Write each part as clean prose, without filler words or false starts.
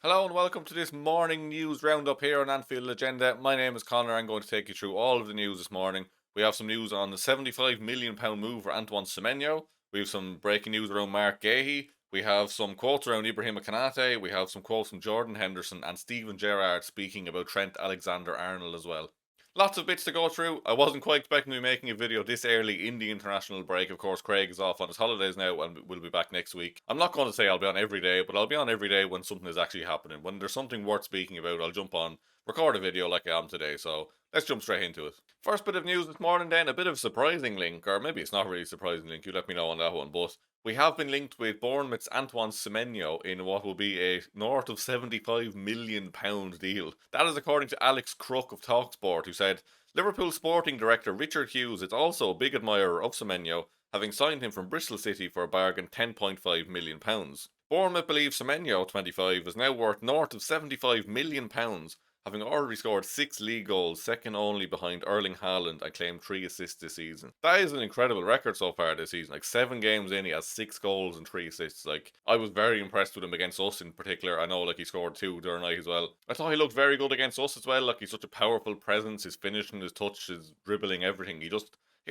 Hello and welcome to this morning news roundup here on Anfield Agenda. My name is Conor. I'm going to take you through all of the news this morning. We have some news on the £75 million move for Antoine Semenyo. We have some breaking news around Marc Guehi. We have some quotes around Ibrahima Konate. We have some quotes from Jordan Henderson and Steven Gerrard speaking about Trent Alexander-Arnold as well. Lots of bits to go through. I wasn't quite expecting to be making a video this early in the international break. Of course, Craig is off on his holidays now and will be back next week. I'm not going to say I'll be on every day, but I'll be on every day when something is actually happening. When there's something worth speaking about, I'll jump on, record a video like I am today. So let's jump straight into it. First bit of news this morning then, a bit of a surprising link, or maybe it's not really a surprising link, you let me know on that one, but we have been linked with Bournemouth's Antoine Semenyo in what will be a north of £75 million deal. That is according to Alex Crook of Talksport, who said, Liverpool sporting director Richard Hughes is also a big admirer of Semenyo, having signed him from Bristol City for a bargain £10.5 million. Bournemouth believes Semenyo, 25, is now worth north of £75 million, having already scored 6 league goals, second only behind Erling Haaland, and claimed 3 assists this season. That is an incredible record so far this season. Like 7 games in, he has 6 goals and 3 assists. Like, I was very impressed with him against us in particular. I know like he scored 2 the other night as well. I thought he looked very good against us as well. Like, he's such a powerful presence, his finishing, his touch, his dribbling, everything. He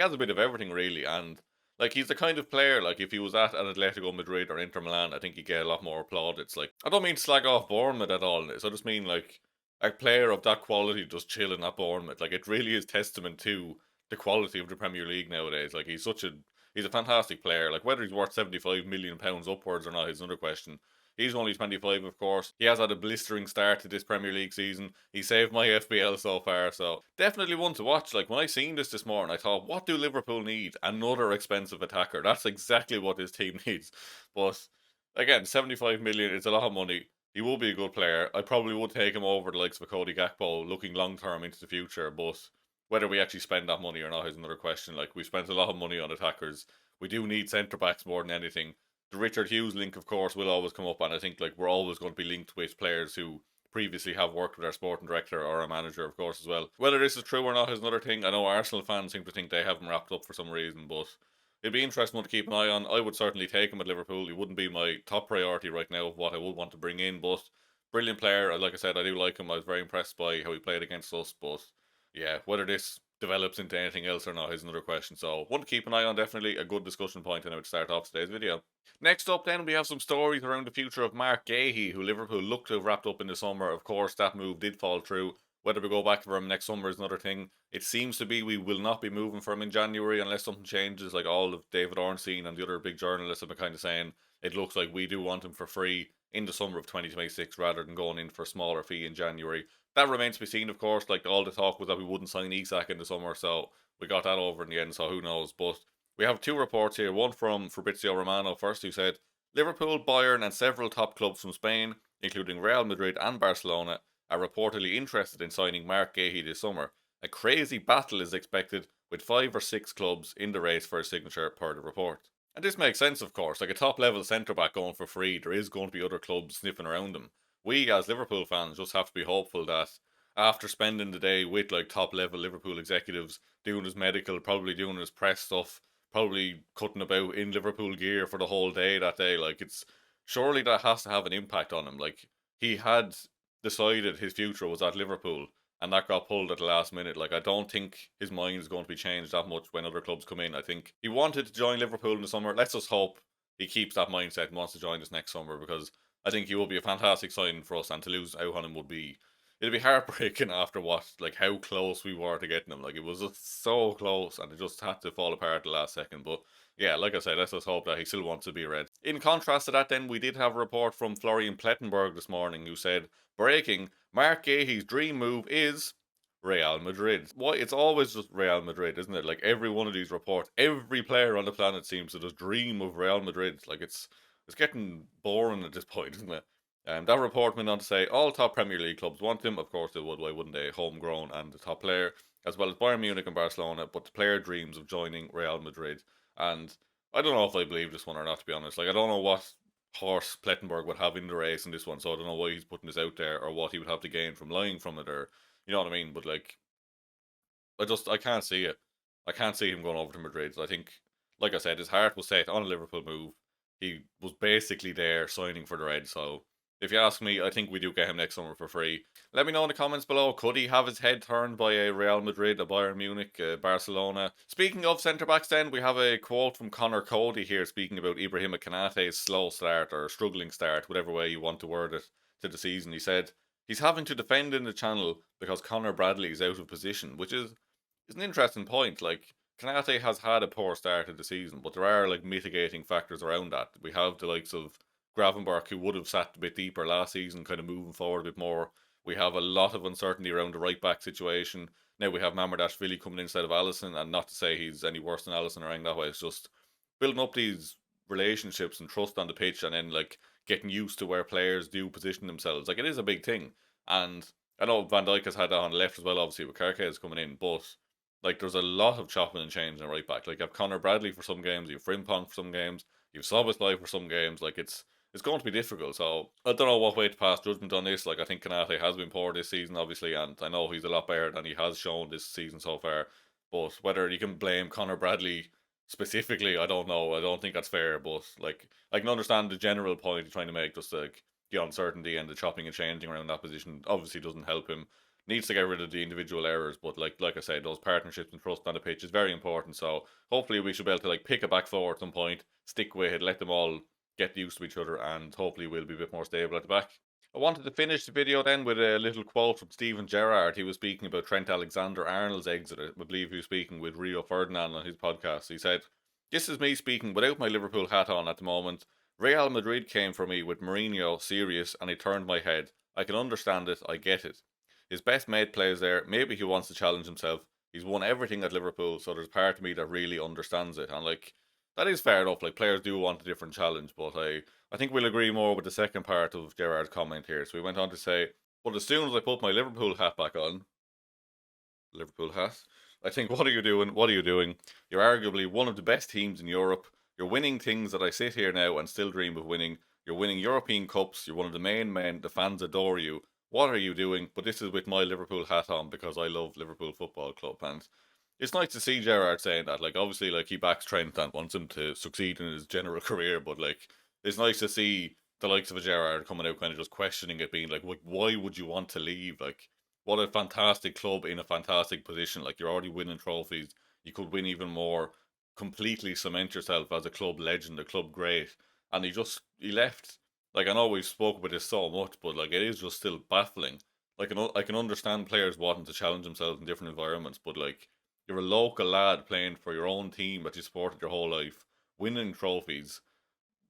has a bit of everything really, and like he's the kind of player, like if he was at an Atletico Madrid or Inter Milan, I think he'd get a lot more plaudits. Like, I don't mean to slag off Bournemouth at all in this. I just mean like a player of that quality just chilling at Bournemouth. Like, it really is testament to the quality of the Premier League nowadays. Like, he's a fantastic player. Like, whether he's worth £75 million upwards or not is another question. He's only 25, of course. He has had a blistering start to this Premier League season. He saved my FBL so far, so definitely one to watch. Like, when I seen this morning, I thought, what do Liverpool need? Another expensive attacker. That's exactly what this team needs. But again, 75 million is a lot of money. He will be a good player. I probably would take him over the likes of Cody Gakpo, looking long term into the future. But whether we actually spend that money or not is another question. Like, we spent a lot of money on attackers. We do need centre backs more than anything. The Richard Hughes link, of course, will always come up, and I think like we're always going to be linked with players who previously have worked with our sporting director or our manager, of course, as well. Whether this is true or not is another thing. I know Arsenal fans seem to think they have him wrapped up for some reason, but it'd be interesting one to keep an eye on. I would certainly take him at Liverpool. He wouldn't be my top priority right now of what I would want to bring in, but brilliant player. Like I said, I do like him. I was very impressed by how he played against us, but yeah, whether this develops into anything else or not is another question. So one to keep an eye on, definitely a good discussion point and I would start off today's video. Next up then we have some stories around the future of Marc Guehi, who Liverpool looked to have wrapped up in the summer. Of course that move did fall through. Whether we go back for him next summer is another thing. It seems to be we will not be moving for him in January unless something changes, like all of David Ornstein and the other big journalists have been kind of saying it looks like we do want him for free in the summer of 2026 rather than going in for a smaller fee in January. That remains to be seen, of course. Like, all the talk was that we wouldn't sign Isak in the summer, so we got that over in the end, so who knows. But we have 2 reports here. One from Fabrizio Romano first, who said Liverpool, Bayern, and several top clubs from Spain, including Real Madrid and Barcelona, are reportedly interested in signing Marc Guehi this summer. A crazy battle is expected, with 5 or 6 clubs in the race for a signature, per the report. And this makes sense, of course. Like, a top level centre back going for free, there is going to be other clubs sniffing around them. We, as Liverpool fans, just have to be hopeful that after spending the day with like top level Liverpool executives, doing his medical, probably doing his press stuff, probably cutting about in Liverpool gear for the whole day that day, like, it's surely that has to have an impact on him. Like, he had decided his future was at Liverpool and that got pulled at the last minute. Like, I don't think his mind is going to be changed that much when other clubs come in. I think he wanted to join Liverpool in the summer. Let's just hope he keeps that mindset and wants to join us next summer, because I think he will be a fantastic signing for us, and to lose out on him would be, it'd be heartbreaking after what, like, how close we were to getting him. Like, it was just so close and it just had to fall apart at the last second. But yeah, like I said, let's just hope that he still wants to be red. In contrast to that then, we did have a report from Florian Plettenberg this morning, who said, breaking, Marc Guehi's dream move is Real Madrid. Why, it's always just Real Madrid, isn't it? Like, every one of these reports, every player on the planet seems to just dream of Real Madrid. Like, it's getting boring at this point, isn't it? That report went on to say all top Premier League clubs want him. Of course they would, why wouldn't they? Homegrown and the top player, as well as Bayern Munich and Barcelona, but the player dreams of joining Real Madrid. And I don't know if I believe this one or not, to be honest. Like, I don't know what horse Plettenberg would have in the race in this one, so I don't know why he's putting this out there or what he would have to gain from lying from it, or you know what I mean. But like, I can't see it. I can't see him going over to Madrid. I think, like I said, his heart was set on a Liverpool move. He was basically there signing for the Reds, so If you ask me, I think we do get him next summer for free. Let me know in the comments below. Could he have his head turned by a Real Madrid, a Bayern Munich, a Barcelona? Speaking of centre backs, then we have a quote from Conor Cody here, speaking about Ibrahima Konate's slow start or struggling start, whatever way you want to word it, to the season. He said he's having to defend in the channel because Conor Bradley is out of position, which is an interesting point. Like, Konate has had a poor start of the season, but there are like mitigating factors around that. We have the likes of Gravenberch, who would have sat a bit deeper last season, kind of moving forward a bit more. We have a lot of uncertainty around the right back situation. Now we have Mamardashvili coming in instead of Allison, and not to say he's any worse than Allison or anything that way. It's just building up these relationships and trust on the pitch, and then like getting used to where players do position themselves. Like, it is a big thing, and I know Van Dijk has had that on the left as well. Obviously, with Kerkez coming in, but like there's a lot of chopping and changing right back. Like, you have Conor Bradley for some games, you have Frimpong for some games, you have Szoboszlai for some games. Like, it's going to be difficult. So I don't know what way to pass judgment on this. Like, I think Konate has been poor this season, obviously, and I know he's a lot better than he has shown this season so far. But whether you can blame Conor Bradley specifically, I don't know. I don't think that's fair. But like, I can understand the general point you're trying to make, just like the uncertainty and the chopping and changing around that position obviously doesn't help him. Needs to get rid of the individual errors, but like I said, those partnerships and trust on the pitch is very important. So hopefully we should be able to like pick a back four at some point, stick with it, let them all get used to each other, and hopefully we'll be a bit more stable at the back. I wanted to finish the video then with a little quote from Steven Gerrard. He was speaking about Trent Alexander-Arnold's exit. I believe he was speaking with Rio Ferdinand on his podcast. He said, "This is me speaking without my Liverpool hat on at the moment. Real Madrid came for me with Mourinho serious and he turned my head. I can understand it, I get it. His best mate plays there, maybe he wants to challenge himself. He's won everything at Liverpool, so there's part of me that really understands it." And like, that is fair enough. Like, players do want a different challenge, but I think we'll agree more with the second part of Gerrard's comment here. So he went on to say, "But as soon as I put my Liverpool hat back on, Liverpool hat, I think, what are you doing? What are you doing? You're arguably one of the best teams in Europe. You're winning things that I sit here now and still dream of winning. You're winning European Cups. You're one of the main men. The fans adore you. What are you doing? But this is with my Liverpool hat on because I love Liverpool Football Club." And it's nice to see Gerrard saying that. Like, obviously, like, he backs Trent and wants him to succeed in his general career, but like, it's nice to see the likes of a Gerrard coming out kind of just questioning it, being like, why would you want to leave? Like, what a fantastic club in a fantastic position. Like, you're already winning trophies. You could win even more. Completely cement yourself as a club legend, a club great. And he left. Like, I know we've spoken about this so much, but like, it is just still baffling. Like, I can understand players wanting to challenge themselves in different environments, but like, you're a local lad playing for your own team that you supported your whole life, winning trophies,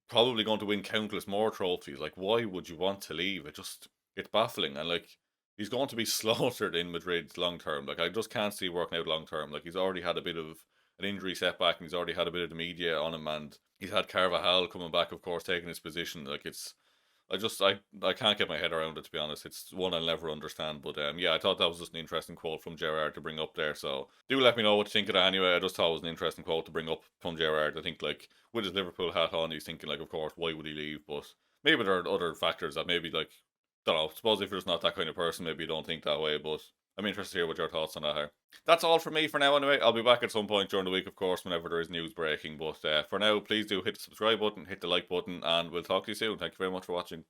probably going to win countless more trophies. Like, why would you want to leave? It's baffling. And like, he's going to be slaughtered in Madrid long term. Like, I just can't see working out long term. Like, he's already had a bit of an injury setback, and he's already had a bit of the media on him, and he's had Carvajal coming back, of course, taking his position. Like, I can't get my head around it, to be honest. It's one I'll never understand. But yeah, I thought that was just an interesting quote from Gerrard to bring up there. So do let me know what you think of that anyway. I just thought it was an interesting quote to bring up from Gerrard. I think, like, with his Liverpool hat on, he's thinking, like, of course, why would he leave? But maybe there are other factors that maybe, like, don't know. Suppose if you're just not that kind of person, maybe you don't think that way. But I'm interested to hear what your thoughts on that are. That's all for me for now anyway. I'll be back at some point during the week, of course, whenever there is news breaking. But for now, please do hit the subscribe button, hit the like button, and we'll talk to you soon. Thank you very much for watching.